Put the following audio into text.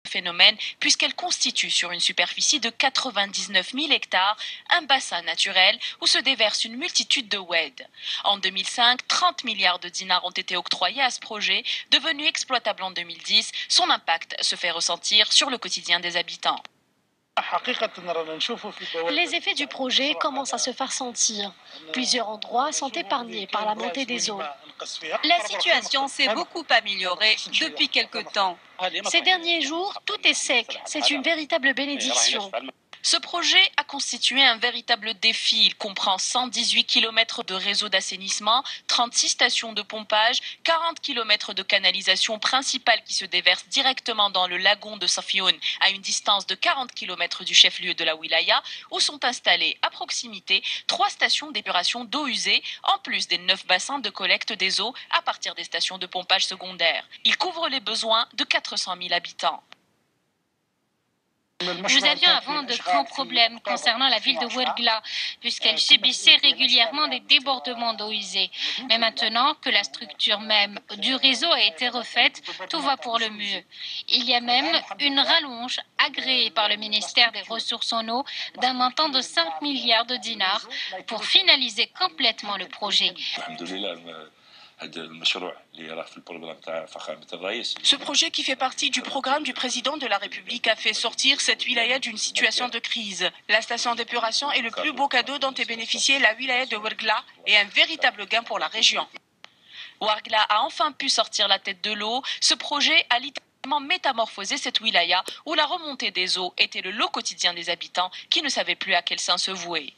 phénomène puisqu'elle constitue sur une superficie de 99 000 hectares un bassin naturel où se déverse une multitude de oueds. En 2005, 30 milliards de dinars ont été octroyés à ce projet, devenu exploitable en 2010. Son impact se fait ressentir sur le quotidien des habitants. Les effets du projet commencent à se faire sentir. Plusieurs endroits sont épargnés par la montée des eaux. La situation s'est beaucoup améliorée depuis quelque temps. Ces derniers jours, tout est sec. C'est une véritable bénédiction. Ce projet a constitué un véritable défi. Il comprend 118 km de réseau d'assainissement, 36 stations de pompage, 40 km de canalisation principale qui se déverse directement dans le lagon de Safioun à une distance de 40 km du chef-lieu de la wilaya, où sont installées à proximité 3 stations d'épuration d'eau usée, en plus des 9 bassins de collecte des eaux à partir des stations de pompage secondaires. Il couvre les besoins de 400 000 habitants. Nous avions avant de grands problèmes concernant la ville de Ouargla, puisqu'elle subissait régulièrement des débordements d'eau usée. Mais maintenant que la structure même du réseau a été refaite, tout va pour le mieux. Il y a même une rallonge agréée par le ministère des Ressources en eau d'un montant de 5 milliards de dinars pour finaliser complètement le projet. Ce projet qui fait partie du programme du président de la République a fait sortir cette wilaya d'une situation de crise. La station d'épuration est le plus beau cadeau dont est bénéficiée la wilaya de Ouargla et un véritable gain pour la région. Ouargla a enfin pu sortir la tête de l'eau. Ce projet a littéralement métamorphosé cette wilaya où la remontée des eaux était le lot quotidien des habitants qui ne savaient plus à quel saint se vouer.